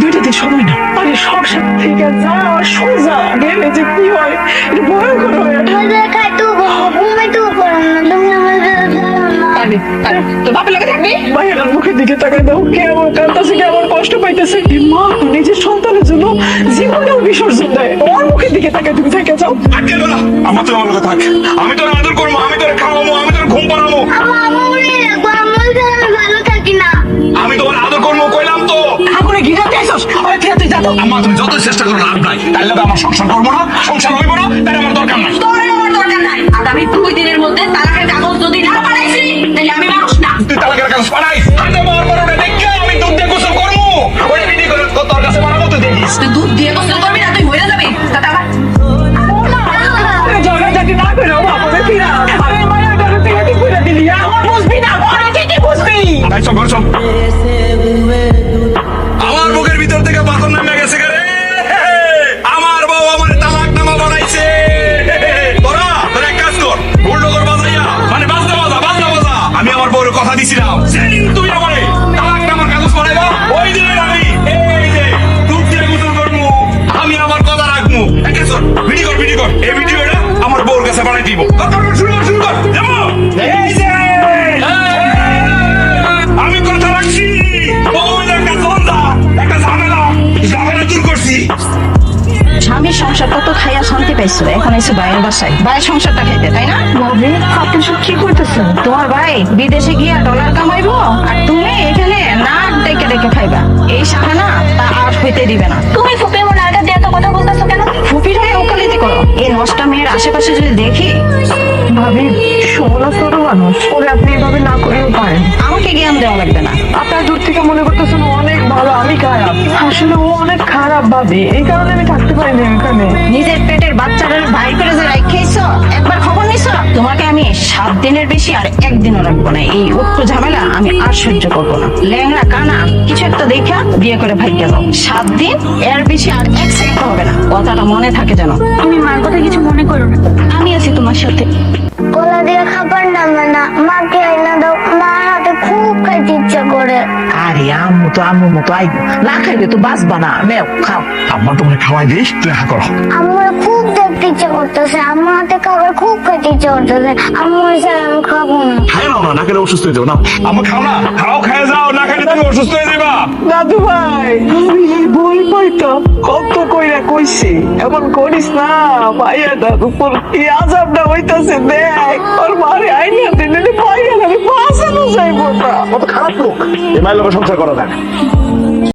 দুইটা দিন সময় না, আরে সংসার থেকে যা সোজা গেলে যে কি হয় এটা ভয়ঙ্কর হয়ে ওঠে। মজা খাইতেও ঘুমাইতেও পারো না, তুমি আমাদের আরে আরে তো বাপের লাগে থাকবি, ভাইয়ের মুখের দিকে তাকাই দাও, কেমন কাঁদতেছে, কেমন কষ্ট পাইতেছে। এই মা নিজের সন্তানের জন্য জীবনেও বিসর্জন দেয়, ওর মুখের দিকে তাকাই তুমি থেকে যাও। আজকে না আমার তো আমার থাক, আমি তোর আদর করবো, আমি তোর খাওয়াবো, আমি তোর ঘুম পাড়াবো, আমি ভালো থাকি না। আমি তোমার আদর করবো কইলাম তো। ঠাকুরে ঘিরে দিয়েছস, ওরে খেতে যা দাও। আম্মা তুমি যত চেষ্টা করো লাভ নাই, তাহলে তো আমার সংসার করবো না, সংসার হইব না, তাই আমার দরকার নাই। তোর আমার দরকার নাই। আগামী 2 দিনের মধ্যে তালাকের কাগজ যদি না পাঠাইছি তাহলে আমি মানুষ না। তুই তালাকের কাগজ পাঠাইস, আমি আমার বড়টা দেখে আমি দুধ দিয়ে গোসল করবো, ওই বিধি করে তোর কাছে পাঠাবো, তুই দেখিস। তুই দুধ দিয়ে গোসল করবি না, তুই মরে যাবি। তাতে আমার ঝগড়াঝাটি না করে বাপরে ফিরা, আরে মায়ের ঘরে থেকে কি করে দিলি, আমার বুঝবি না, ঘরে থেকে বুঝবি। তাই সব ঘর সব আমার বুকের ভিতর থেকে পাথর নেমে গেছে রে। আমার বউ আমার তালাক নামা বানাইছে। তোরা এক কাজ কর, বুলডোজার বাজাইয়া মানে বাজনা বাজা। আমি আমার বউর কথা দিছিলাম, সেদিন তুই আমারে তালাক নামার কাগজ বানাইবা, ওই দিন আমি এই যে দুধ দিয়ে গোসল করবো, আমি আমার কথা রাখবো। এক কাজ কর, ভিডিও কর, এই ভিডিওটা আমার বউর কাছে বানাই দিব। শুরু কর যাবো। এই যে আমি কথা রাখছি, বউ একটা জন্দা, একটা ঝামেলা দূর করছি। স্বামীর সংসারটা তো খাইয়া শান্তি পাইছো, এখন এসে ভাইয়ের বাসায় ভাইয়ের সংসারটা খাইতে, তাই না? ভাবি আপনি সব কি করতেছেন? তোমার ভাই বিদেশে গিয়া ডলার কামাইবো আর তুমি এখানে নাক ডেকে ডেকে খাইবা। এই শাখা না তা আর হইতে দিবে না। তুমি ফুপি মনে আগে দিয়ে এত কথা বলতেছো কেন? ফুপির হয়ে ওকালতি করো। এই নষ্টা মেয়ের আশেপাশে যদি দেখি, ভাবি সোনা ছোট মানুষ, ওরে আপনি এভাবে না করেও পারেন। আমাকে জ্ঞান দেওয়া লাগবে না। আপনার দূর থেকে মনে করতেছেন ও অনেক ভালো, আমি খারাপ। আসলে ও অনেক খারাপ ভাবি, এই কারণে আমি থাকতে পারিনি এখানে। নিজের পেটের বাচ্চাদের ভাই করে যে রাখিয়েছো, একবার খবর নিছো? তোমাকে আমি 7 দিনের বেশি আর 1 দিনও রাখবো না। এই উত্তর ঝামেলা আমি আর সহ্য করবো না। ল্যাংড়া কানা কিছু একটা দেখা বিয়ে করে ভাইকে যাও। 7 দিন এর বেশি আর 1 সেকেন্ড হবে না, কথাটা মনে থাকে যেন। তুমি মার কথা কিছু মনে করো না, আমি আছি তোমার সাথে। গলা দিয়ে খাবার নামে না, মাকে আইনা দাও, মার হাতে খুব খাইতে ইচ্ছা করে। আরে আম্মু তো আম্মুর মতো আইবো, না খাইলে তো বাঁচবা না। নেও খাও। আম্মা তোমাকে খাওয়াই দিস, তুই হা করো। আমার খুব দেখতে ইচ্ছা করতেছে, আমার হাতে খাবার খুব খাইতে ইচ্ছা করতেছে। আমার স্যার আমি খাবো না। খায় নাও না খেলে অসুস্থ হয়ে যাও না। আমার খাও না, খাও খেয়ে যাও, না খেলে তুমি অসুস্থ হয়ে যাবা। দাদু ভাই আমি এই বই বইটা কত কইরা কইছি, এমন করিস না। ভাইয়া দাদু পর কি আজাবটা হইতাছে দেখ, ওর মারে আইনা দিলে ভাইয়া আমি বাঁচানো যাইবো না। কত খারাপ লোক, এ মায়ের লোকের সংসার করা যায় না।